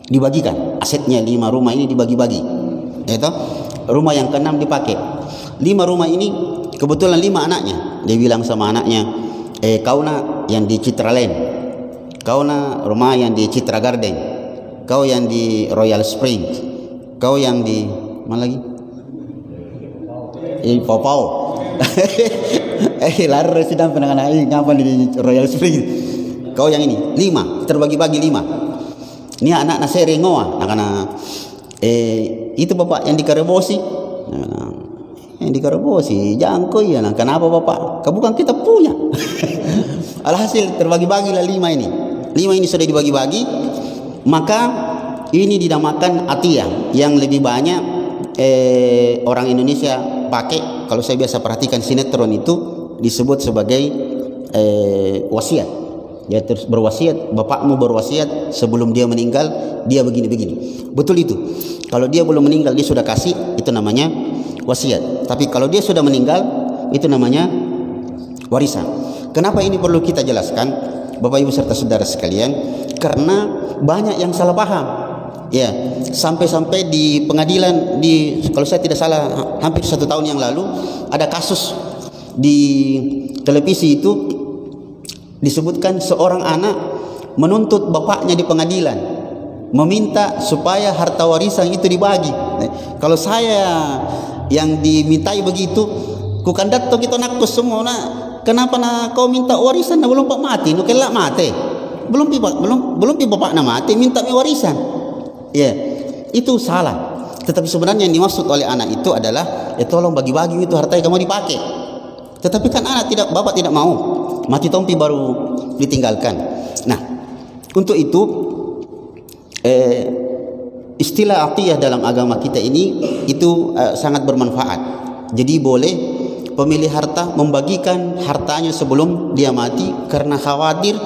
dibagikan, asetnya 5 rumah ini dibagi-bagi, itu rumah yang ke-6 dipakai. 5 rumah ini kebetulan 5 anaknya, dia bilang sama anaknya, kau nak yang di Citraland, kau nak rumah yang di Citra Garden, kau yang di Royal Spring, kau yang di mana lagi? Pau. Laras sedang penanganan ngapain di Royal Spring. Kau yang ini 5, terbagi-bagi 5. Ini anak nasere ngoa, karena itu bapak yang di Karebosi. Yang di Karebosi, jangko ya. Kenapa bapak? Bukan kita punya. Alhasil terbagi-bagilah 5 ini. 5 ini sudah dibagi-bagi, maka ini dinamakan atiyah, yang lebih banyak orang Indonesia pakai. Kalau saya biasa perhatikan sinetron itu disebut sebagai wasiat. Dia terus berwasiat, bapakmu berwasiat sebelum dia meninggal dia begini-begini. Betul itu. Kalau dia belum meninggal dia sudah kasih, itu namanya wasiat. Tapi kalau dia sudah meninggal itu namanya warisan. Kenapa ini perlu kita jelaskan Bapak Ibu serta saudara sekalian? Karena banyak yang salah paham. Ya, sampai-sampai di pengadilan, kalau saya tidak salah hampir 1 tahun yang lalu ada kasus di televisi itu disebutkan seorang anak menuntut bapaknya di pengadilan, meminta supaya harta warisan itu dibagi. Kalau saya yang dimintai begitu, kukandat to kita nakkus semua nak. Kenapa nak kau minta warisan nak belum pak mati, nak kelak mati. Belum pi bapak nak mati minta warisan. Ya, itu salah. Tetapi sebenarnya yang dimaksud oleh anak itu adalah tolong bagi-bagi itu harta yang kamu dipakai. Tetapi kan bapak tidak mau, mati tompi baru ditinggalkan. Nah, untuk itu istilah atiyah dalam agama kita ini itu sangat bermanfaat. Jadi boleh pemilik harta membagikan hartanya sebelum dia mati, karena khawatir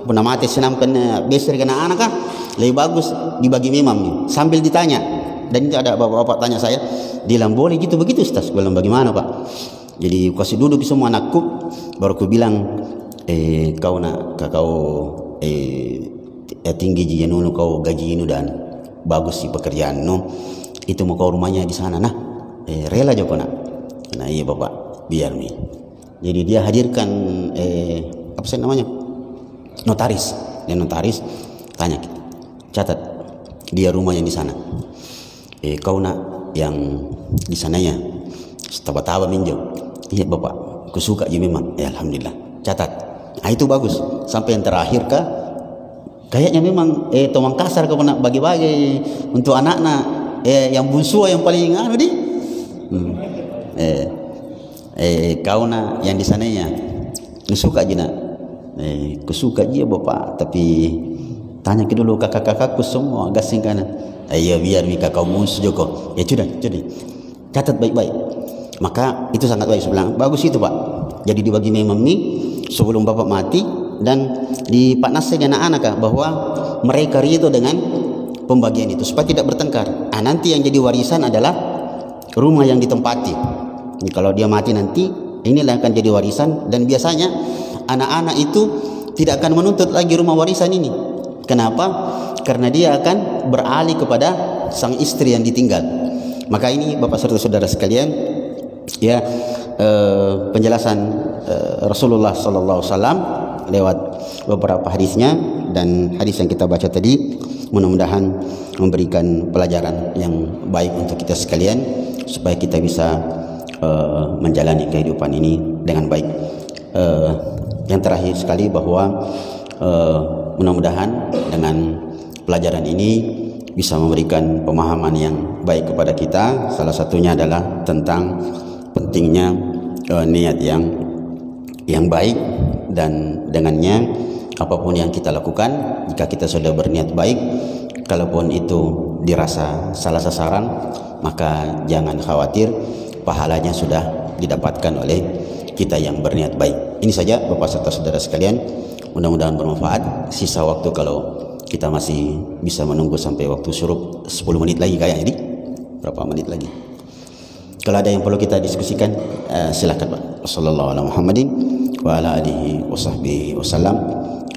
pernah mati senam kena besar kena anak kah, lebih bagus dibagi memang nih. Sambil ditanya, dan itu ada bapak-bapak tanya saya, bilang boleh gitu begitu Ustaz. Gue bilang bagaimana Pak? Jadi kasih duduk semua anakku, baru aku bilang kau nak tinggi jianu kau gaji ini dan bagus sih pekerjaan no, itu mau kau rumahnya di sana nah, rela joko nak. Nah iya bapak, biar nih. Jadi dia hadirkan apa sih namanya, notaris. Dan notaris tanya, catat dia rumah yang di sana, kau nak yang di sananya setaba-taba minjau. Iya bapak, aku suka je memang. Ya alhamdulillah, catat. Nah itu bagus. Sampai yang terakhir kah, kayaknya memang Tomang Kasar kau nak bagi-bagi untuk anak-anak yang bunsua yang paling anu di kau nak yang di sananya suka je nak. Aku suka je bapak, tapi tanya ke dulu kakak-kakakku semua gasing kana. Iya biar mi kakak mus joko. Ya sudah, jadi catat baik-baik. Maka itu sangat baik. Saya bilang bagus itu Pak. Jadi dibagi memang ni sebelum bapak mati, dan di Pak Nasir anak-anak bahwa mereka ridho dengan pembagian itu supaya tidak bertengkar. Nanti yang jadi warisan adalah rumah yang ditempati. Ini kalau dia mati nanti inilah yang akan jadi warisan, dan biasanya anak-anak itu tidak akan menuntut lagi rumah warisan ini. Kenapa? Karena dia akan beralih kepada sang istri yang ditinggal. Maka ini Bapak serta saudara sekalian, ya penjelasan Rasulullah SAW lewat beberapa hadisnya dan hadis yang kita baca tadi, mudah-mudahan memberikan pelajaran yang baik untuk kita sekalian supaya kita bisa menjalani kehidupan ini dengan baik. Yang terakhir sekali bahwa mudah-mudahan dengan pelajaran ini bisa memberikan pemahaman yang baik kepada kita. Salah satunya adalah tentang pentingnya niat yang baik, dan dengannya apapun yang kita lakukan, jika kita sudah berniat baik, kalaupun itu dirasa salah sasaran, maka jangan khawatir, pahalanya sudah didapatkan oleh kita yang berniat baik. Ini saja Bapak serta saudara sekalian, mudah-mudahan bermanfaat. Sisa waktu kalau kita masih bisa menunggu sampai waktu syuruk 10 menit lagi kayaknya, jadi berapa menit lagi. Kalau ada yang perlu kita diskusikan, silakan Pak. Wassallallahu ala Muhammadin wa ala alihi wa sahbihi wasallam.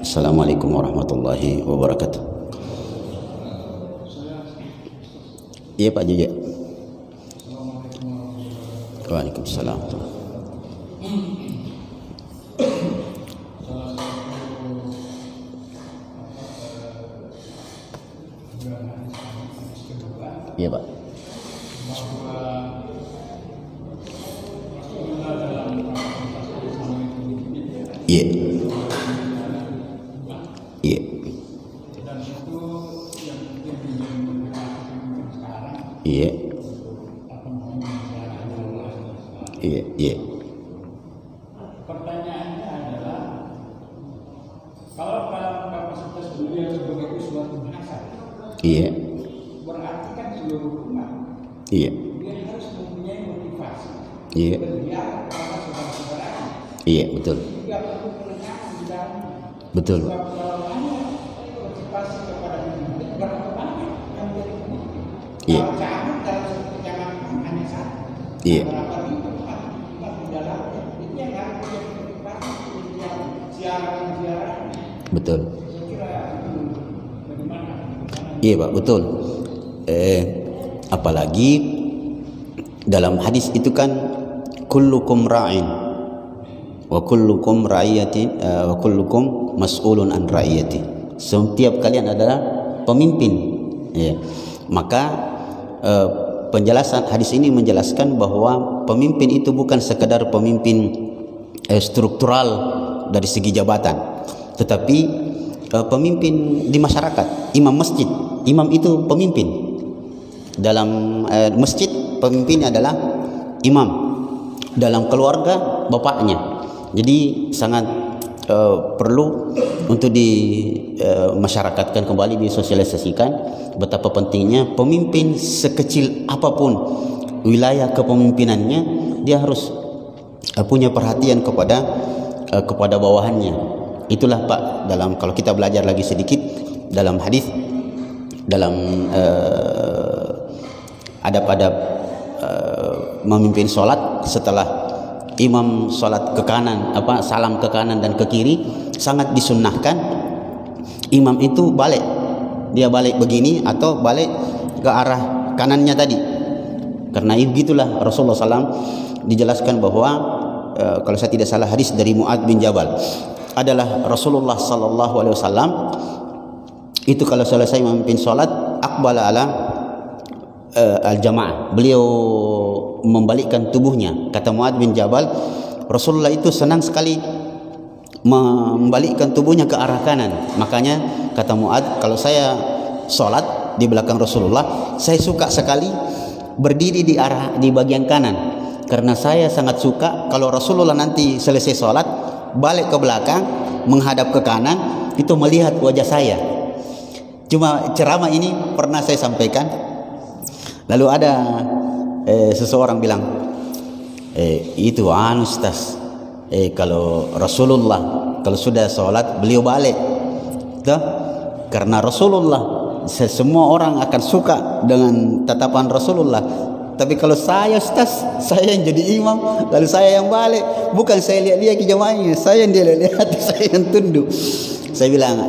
Assalamualaikum warahmatullahi wabarakatuh. Iya Pak Jaya. Waalaikumsalam. Iya Pak. Iya. Iya. Iya. Iya. Iya. Pertanyaannya adalah, kalau kapasitas beliau sebagai uswatun hasanah, Iya. berarti kan seluruh umat, Iya. dia harus mempunyai motivasi. Iya. Dia karena saudara-saudaranya. Iya, betul. Dia perlu penekanan di dalamnya. Betul. Sebab kalau hanya motivasi kepada diri, berapa banyak yang jadi pemimpin? Iya. Kalau camat dalam satu kecamatan hanya satu. Iya. Berapa ribu empat di dalamnya? Itu yang harus menjadi motivasi untuk siaran-siaran. Betul. Saya kira itu bagaimana? Iya Pak, betul. Apalagi dalam hadis itu kan kullukum ra'in wa kullukum ra'iyatin wa kullukum mas'ulun an ra'iyati. Setiap kalian adalah pemimpin. Ya. Maka penjelasan hadis ini menjelaskan bahwa pemimpin itu bukan sekadar pemimpin struktural dari segi jabatan, tetapi pemimpin di masyarakat. Imam masjid, imam itu pemimpin dalam masjid, pemimpinnya adalah imam. Dalam keluarga, bapaknya. Jadi sangat perlu untuk dimasyarakatkan kembali, disosialisasikan betapa pentingnya pemimpin sekecil apapun wilayah kepemimpinannya, dia harus punya perhatian kepada bawahannya. Itulah Pak, dalam kalau kita belajar lagi sedikit dalam hadis, dalam adab-adab memimpin sholat, setelah imam sholat ke kanan, salam ke kanan dan ke kiri, sangat disunnahkan imam itu balik, dia balik begini atau balik ke arah kanannya tadi. Karena begitulah Rasulullah SAW dijelaskan bahwa kalau saya tidak salah hadis dari Mu'adz bin Jabal, adalah Rasulullah SAW itu kalau selesai memimpin sholat, aqbala ala al-jamaah, beliau membalikkan tubuhnya. Kata Mu'adz bin Jabal, Rasulullah itu senang sekali membalikkan tubuhnya ke arah kanan. Makanya kata Mu'adz, kalau saya sholat di belakang Rasulullah, saya suka sekali berdiri di bagian kanan, karena saya sangat suka kalau Rasulullah nanti selesai sholat balik ke belakang menghadap ke kanan, itu melihat wajah saya. Cuma ceramah ini pernah saya sampaikan, lalu ada seseorang bilang, itu Ustaz, kalau Rasulullah kalau sudah sholat beliau balik, tuh, karena Rasulullah, semua orang akan suka dengan tatapan Rasulullah. Tapi kalau saya Ustaz, saya yang jadi imam, lalu saya yang balik, bukan saya lihat-lihat ke jamaahnya, saya yang lihat, saya yang tunduk. Saya bilang,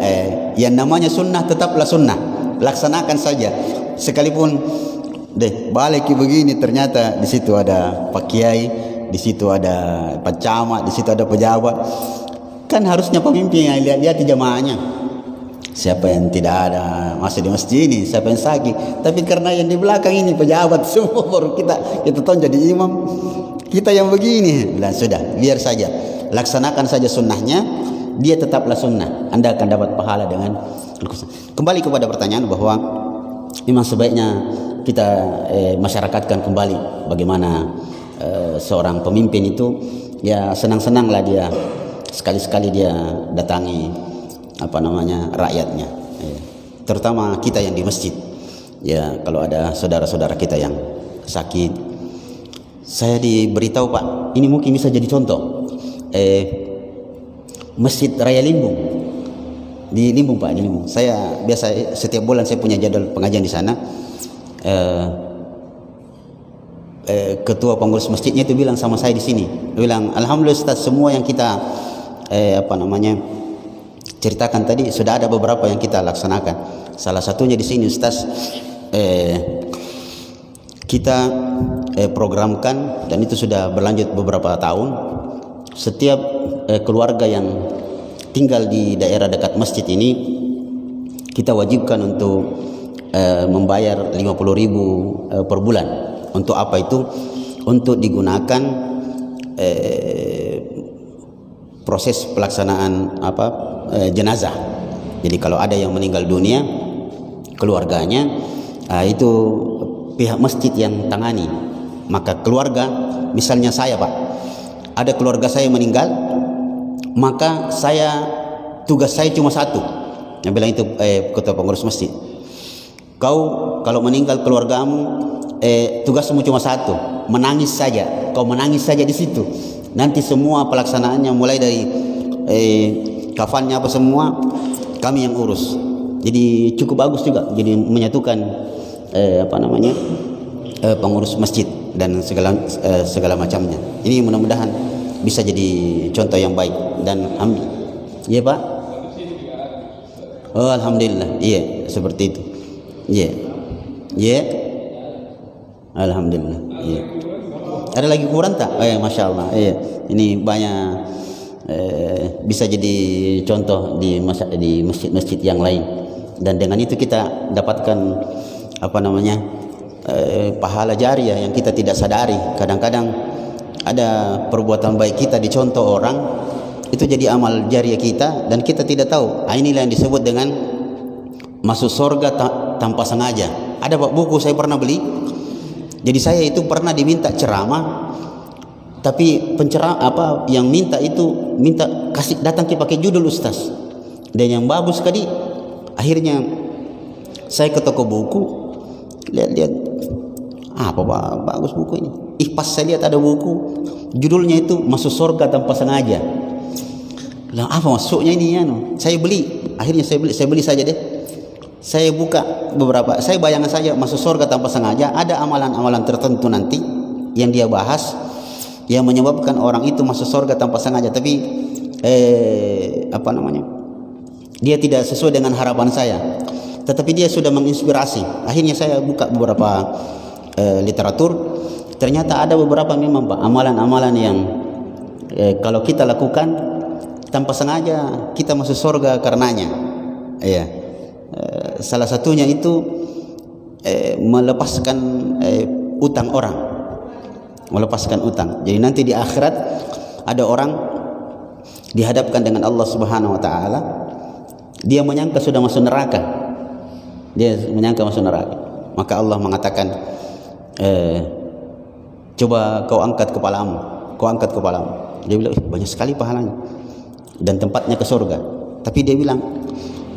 yang namanya sunnah tetaplah sunnah, laksanakan saja. Sekalipun balik begini, ternyata di situ ada Pak Kiai, di situ ada Pak Camat, di situ ada pejabat, kan harusnya pemimpin yang lihat-lihat jamaahnya. Siapa yang tidak ada masih di masjid ini, siapa yang sakit. Tapi karena yang di belakang ini pejabat semua, baru kita tahu jadi imam, kita yang begini. Bilang sudah, biar saja, laksanakan saja sunnahnya. dia tetaplah sunnah. Anda akan dapat pahala dengan kembali kepada pertanyaan bahwa memang sebaiknya kita masyarakatkan kembali bagaimana seorang pemimpin itu ya senang-senanglah dia sekali-sekali dia datangi rakyatnya, terutama kita yang di masjid. Ya, kalau ada saudara-saudara kita yang sakit, saya diberitahu, Pak, ini mungkin bisa jadi contoh. Masjid Raya Limbung di Limbung, Pak, di Limbung. Saya biasa setiap bulan saya punya jadwal pengajian di sana. Ketua pengurus masjidnya itu bilang sama saya di sini, dia bilang, alhamdulillah Ustaz, semua yang kita ceritakan tadi sudah ada beberapa yang kita laksanakan. Salah satunya di sini Ustaz, kita programkan, dan itu sudah berlanjut beberapa tahun. Setiap keluarga yang tinggal di daerah dekat masjid ini kita wajibkan untuk membayar 50.000 per bulan. Untuk apa itu? Untuk digunakan proses pelaksanaan jenazah. Jadi kalau ada yang meninggal dunia, keluarganya itu pihak masjid yang tangani. Maka keluarga, misalnya saya, Pak, ada keluarga saya meninggal, maka tugas saya cuma satu. Yang bilang itu ketua pengurus masjid, kau kalau meninggal keluargamu, tugasmu cuma satu, menangis saja. Kau menangis saja di situ. Nanti semua pelaksanaannya mulai dari kafannya apa semua kami yang urus. Jadi cukup bagus juga. Jadi menyatukan pengurus masjid dan segala macamnya. Ini mudah-mudahan bisa jadi contoh yang baik dan iya, Pak. Oh, alhamdulillah. Iya, seperti itu. Iya. Iya. Alhamdulillah. Iya. Ada lagi kurang tak? Masya Allah. Iya. Ini banyak bisa jadi contoh di masjid-masjid yang lain. Dan dengan itu kita dapatkan pahala jariah yang kita tidak sadari. Kadang-kadang ada perbuatan baik kita dicontoh orang, itu jadi amal jariah kita dan kita tidak tahu. Inilah yang disebut dengan masuk surga tanpa sengaja. Ada buku saya pernah beli. Jadi saya itu pernah diminta ceramah, tapi penceramah yang minta kasih datang pakai judul Ustaz. Dan yang bagus sekali. Akhirnya saya ke toko buku, lihat apa bagus buku ini. Pas saya lihat ada buku, judulnya itu masuk surga tanpa sengaja. Lah, apa masuknya ini ya? Saya beli. Akhirnya saya beli saja deh. Saya buka beberapa, saya bayangkan saja masuk surga tanpa sengaja. Ada amalan-amalan tertentu nanti yang dia bahas yang menyebabkan orang itu masuk surga tanpa sengaja, tapi dia tidak sesuai dengan harapan saya, tetapi dia sudah menginspirasi. Akhirnya saya buka beberapa literatur, ternyata ada beberapa memang, Pak, amalan-amalan yang kalau kita lakukan tanpa sengaja kita masuk surga karenanya. Iya. Salah satunya itu melepaskan utang orang, melepaskan utang. Jadi nanti di akhirat ada orang dihadapkan dengan Allah Subhanahu wa taala, dia menyangka sudah masuk neraka. Maka Allah mengatakan, coba kau angkat kepalamu. Dia bilang, banyak sekali pahalanya dan tempatnya ke surga. Tapi dia bilang,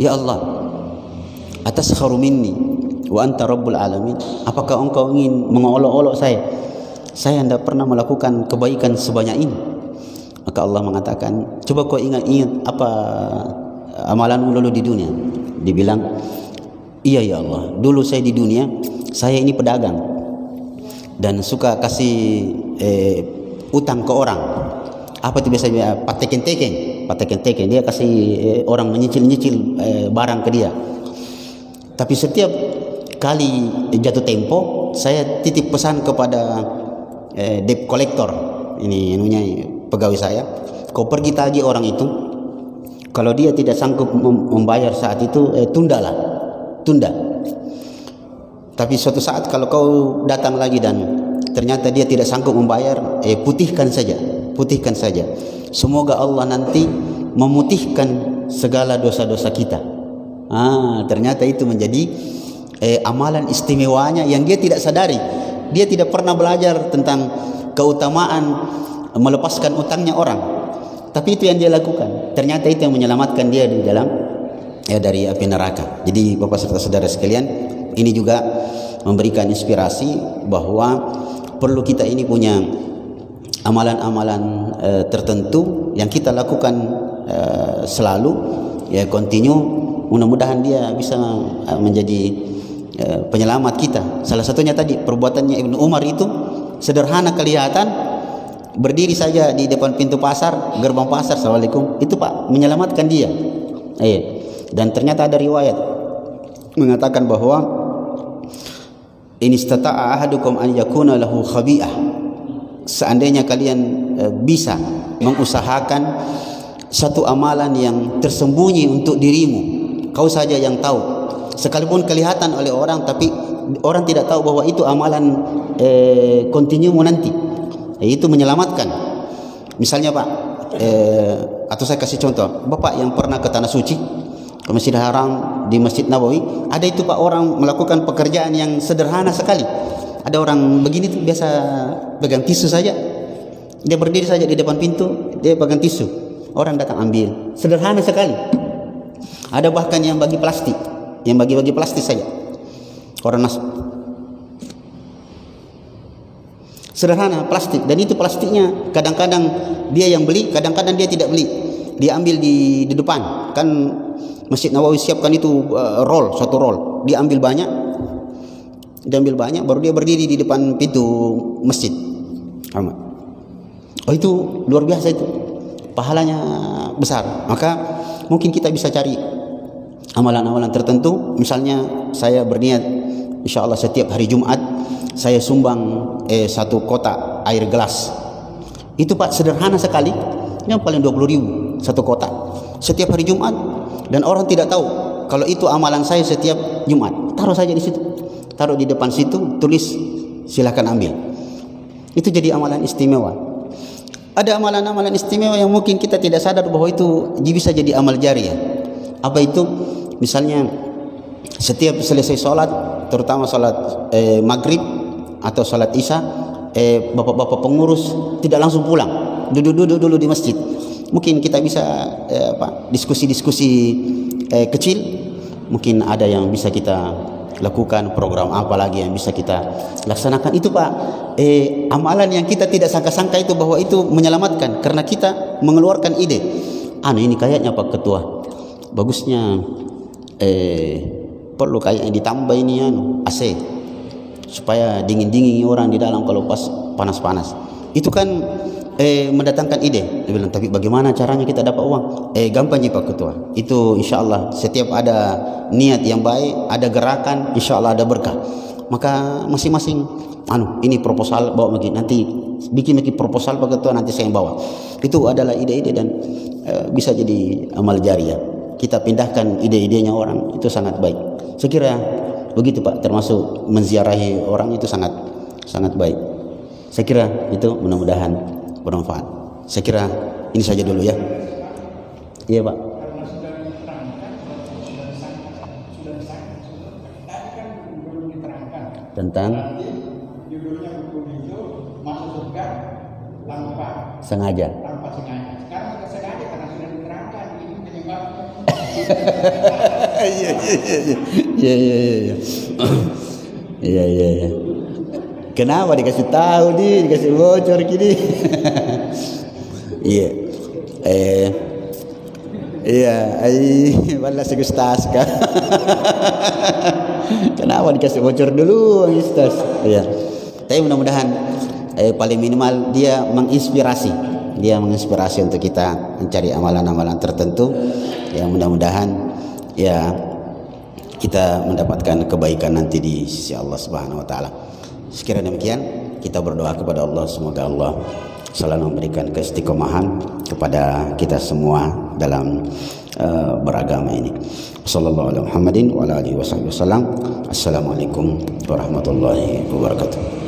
ya Allah, ataskharu minni wa anta rabbul alamin. Apakah engkau ingin mengolok-olok saya? Saya tidak pernah melakukan kebaikan sebanyak ini. Maka Allah mengatakan, coba kau ingat apa amalanmu dulu di dunia. Dibilang, iya ya Allah, dulu saya di dunia, saya ini pedagang dan suka kasih utang ke orang. Apa itu biasanya? Patekin. Dia kasih orang menyicil barang ke dia. Tapi setiap kali jatuh tempo, saya titip pesan kepada debt collector, ini pegawai saya, kau pergi tagih orang itu. Kalau dia tidak sanggup membayar saat itu, tunda. Tapi suatu saat kalau kau datang lagi dan ternyata dia tidak sanggup membayar, putihkan saja. Semoga Allah nanti memutihkan segala dosa-dosa kita. Ternyata itu menjadi amalan istimewanya yang dia tidak sadari. Dia tidak pernah belajar tentang keutamaan melepaskan utangnya orang, tapi itu yang dia lakukan. Ternyata itu yang menyelamatkan dia di dalam dari api neraka. Jadi Bapak serta saudara sekalian, ini juga memberikan inspirasi bahwa perlu kita ini punya amalan-amalan tertentu yang kita lakukan selalu, ya continue. Mudah-mudahan dia bisa menjadi penyelamat kita. Salah satunya tadi perbuatannya Ibnu Umar itu sederhana kelihatan, berdiri saja di depan pintu pasar, gerbang pasar, assalamualaikum, itu Pak menyelamatkan dia. Dan ternyata ada riwayat mengatakan bahwa in istata'a ahadukum an yakuna lahu khabi'ah, seandainya kalian bisa mengusahakan satu amalan yang tersembunyi untuk dirimu, kau saja yang tahu, sekalipun kelihatan oleh orang tapi orang tidak tahu bahwa itu amalan continue nanti, itu menyelamatkan. Misalnya Pak, atau saya kasih contoh, Bapak yang pernah ke Tanah Suci, ke Masjidil Haram, di Masjid Nabawi, ada itu Pak orang melakukan pekerjaan yang sederhana sekali. Ada orang begini tuh biasa pegang tisu saja, dia berdiri saja di depan pintu, dia pegang tisu, orang datang ambil, sederhana sekali. Ada bahkan yang bagi plastik, yang bagi-bagi plastik saja, orang masuk, sederhana plastik. Dan itu plastiknya kadang-kadang dia yang beli, kadang-kadang dia tidak beli, dia ambil di depan. Kan Masjid Nabawi siapkan itu satu roll, dia ambil banyak, baru dia berdiri di depan pintu masjid. Itu luar biasa, itu pahalanya besar. Maka mungkin kita bisa cari amalan-amalan tertentu. Misalnya saya berniat insya Allah setiap hari Jumat saya sumbang 1 kotak air gelas. Itu Pak sederhana sekali, yang paling 20.000 1 kotak setiap hari Jumat, dan orang tidak tahu kalau itu amalan saya setiap Jumat. Taruh saja di situ, taruh di depan situ, tulis silakan ambil. Itu jadi amalan istimewa. Ada amalan-amalan istimewa yang mungkin kita tidak sadar bahwa itu bisa jadi amal jariah. Apa itu? Misalnya setiap selesai sholat, terutama sholat maghrib atau sholat isya, bapak-bapak pengurus tidak langsung pulang, duduk dulu di masjid. Mungkin kita bisa diskusi-diskusi kecil. Mungkin ada yang bisa kita lakukan, program apa lagi yang bisa kita laksanakan. Itu Pak amalan yang kita tidak sangka-sangka itu bahwa itu menyelamatkan, karena kita mengeluarkan ide. Ini kayaknya Pak Ketua, bagusnya perlu kayaknya ditambah ini AC supaya dingin-dingin orang di dalam kalau pas panas-panas. Itu kan mendatangkan ide. Dia bilang, tapi bagaimana caranya kita dapat uang? Gampang Pak Ketua. Itu insya Allah setiap ada niat yang baik, ada gerakan, insya Allah ada berkah. Maka masing-masing ini proposal bawa begini, nanti bikin proposal Pak Ketua, nanti saya yang bawa. Itu adalah ide-ide dan bisa jadi amal jariah. Kita pindahkan ide-idenya orang, itu sangat baik. Saya kira begitu Pak, termasuk menziarahi orang itu sangat baik. Saya kira itu mudah-mudahan bermanfaat. Saya kira ini saja dulu ya. Iya Pak. Karena sudah diterangkan, sudah disangka. Tadi kan belum diterangkan. Tentang Nanti judulnya buku itu masuk surga tanpa sengaja. Sekarang sudah sengaja karena sudah diterangkan ini penyebabnya. Iya. Kenapa dikasih tahu dikasih bocor gini? Iya. Malah segustas kan. Kenapa dikasih bocor dulu Ustaz? Iya. Tapi mudah-mudahan paling minimal dia menginspirasi untuk kita mencari amalan-amalan tertentu yang mudah-mudahan ya kita mendapatkan kebaikan nanti di sisi Allah Subhanahu wa taala. Sekiranya demikian, kita berdoa kepada Allah, semoga Allah selalu memberikan keistiqomahan kepada kita semua dalam beragama ini. Sallallahu alaihi Muhammadin wa ala alihi wasallam. Assalamualaikum warahmatullahi wabarakatuh.